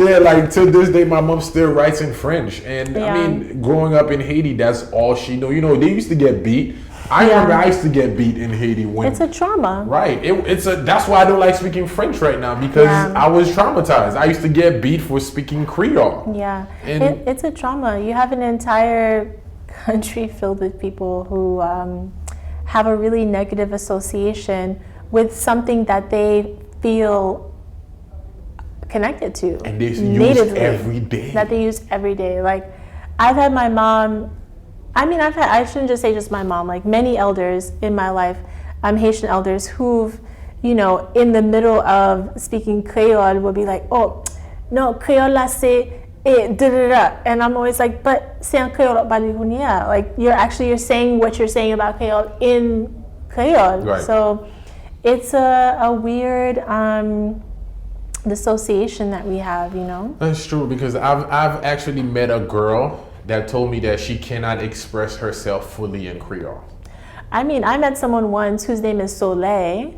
Yeah, like to this day, my mom still writes in French, and I mean, growing up in Haiti, that's all she know. You know, they used to get beat. I remember I used to get beat in Haiti when it's a trauma. Right. That's why I don't like speaking French right now, because I was traumatized. I used to get beat for speaking Creole. Yeah. And it's a trauma. You have an entire country filled with people who have a really negative association with something that they feel connected to. And they use natively, every day. That they use every day. Like, I've had my mom, I shouldn't just say just my mom, like many elders in my life, Haitian elders who've, you know, in the middle of speaking Creole will be like, oh, no, Creole la c'est and I'm always like, but c'est en Creole like you're saying what you're saying about Creole in Creole. Right. So it's a weird dissociation that we have, you know. That's true, because I've actually met a girl that told me that she cannot express herself fully in Creole. I mean, I met someone once whose name is Soleil,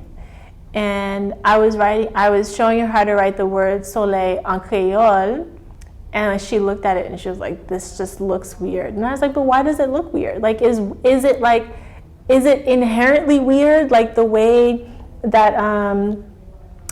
and I was showing her how to write the word Soleil en Creole, and she looked at it and she was like, this just looks weird. And I was like, but why does it look weird? Like, is it inherently weird, like the way that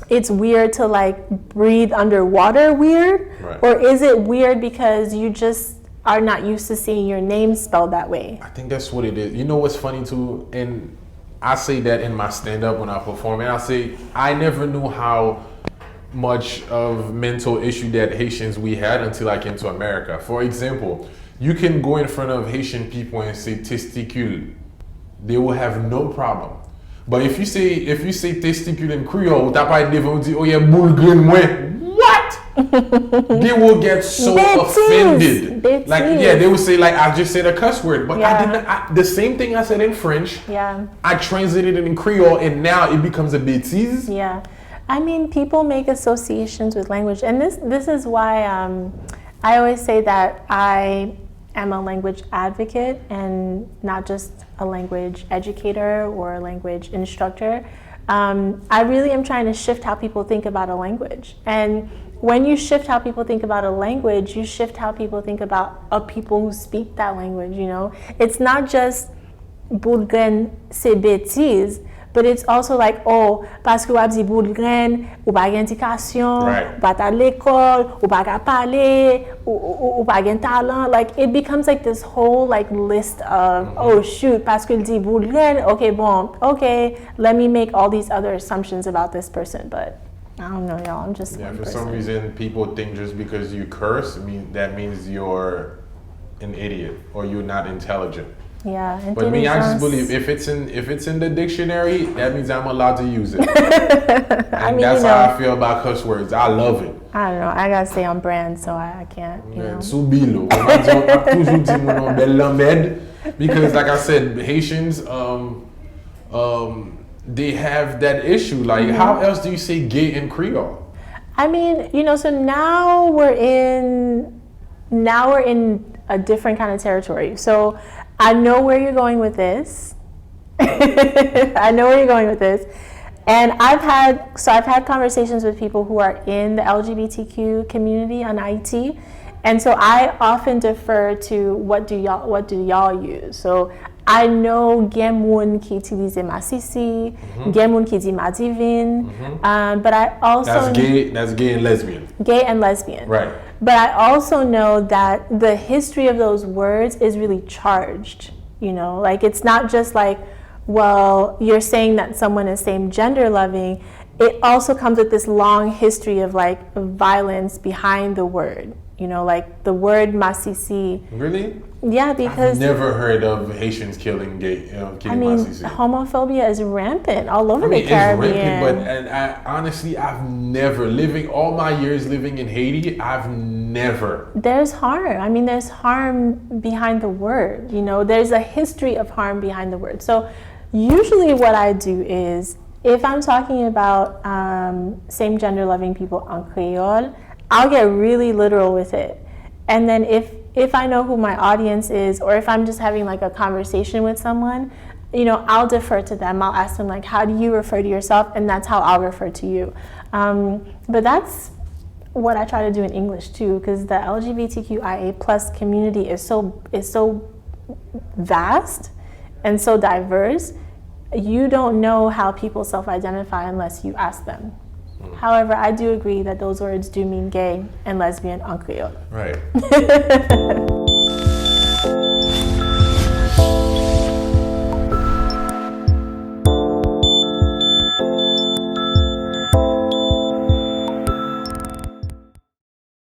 it's weird to like breathe underwater weird? Right. Or is it weird because you just are not used to seeing your name spelled that way? I think that's what it is. You know what's funny too? And I say that in my stand-up when I perform, and I say I never knew how much of mental issue that Haitians we had until I came to America. For example, you can go in front of Haitian people and say testicule. They will have no problem. But if you say testicule in Creole, they will say, oh yeah, boule grain moi. What? They will get so offended. Like, yeah, they will say, like, I just said a cuss word, but I didn't. The same thing I said in French, I translated it in Creole, and now it becomes a bêtise. Yeah, I mean, people make associations with language, and this is why I always say that I am a language advocate and not just a language educator or a language instructor. I really am trying to shift how people think about a language. And when you shift how people think about a language, you shift how people think about people who speak that language, you know? It's not just boulgren c'est bêtise, but it's also like, oh, parce que ou dit boulgren, ou pas éducation, ou pas à l'école, ou pas à parler, ou pas talent. Like, it becomes like this whole like list of, oh shoot, parce que dit boulgren, okay, let me make all these other assumptions about this person, but I don't know, y'all. I'm just one for person. some reason, people think just because you curse, that means you're an idiot or you're not intelligent. Yeah, but me, I just believe if it's in the dictionary, that means I'm allowed to use it. And I mean, that's how I feel about cuss words. I love it. I don't know. I gotta stay on brand, so I can't. Because, like I said, Haitians, they have that issue. Like, how else do you say gay in Creole? I mean, you know, so now we're in a different kind of territory. So I know where you're going with this. I know where you're going with this. And I've had conversations with people who are in the LGBTQ community on IT. And so I often defer to what do y'all use? So I know gen moun ki utilize masisi, gen moun ki di ma divine, but I also that's gay and lesbian. Gay and lesbian. Right. But I also know that the history of those words is really charged, you know? Like, it's not just like, well, you're saying that someone is same gender loving. It also comes with this long history of like violence behind the word. You know, like the word masisi. Really? Yeah, because I've never heard of Haitians killing masisi. Homophobia is rampant all over the Caribbean. It's rampant, but honestly, I've never, all my years living in Haiti, I've never. There's harm. I mean, there's harm behind the word. You know, there's a history of harm behind the word. So usually what I do is, if I'm talking about same gender loving people on Creole, I'll get really literal with it. And then if I know who my audience is, or if I'm just having like a conversation with someone, you know, I'll defer to them. I'll ask them like, how do you refer to yourself? And that's how I'll refer to you. But that's what I try to do in English too, because the LGBTQIA plus community is so vast and so diverse. You don't know how people self-identify unless you ask them. However, I do agree that those words do mean gay and lesbian en Creole. Right.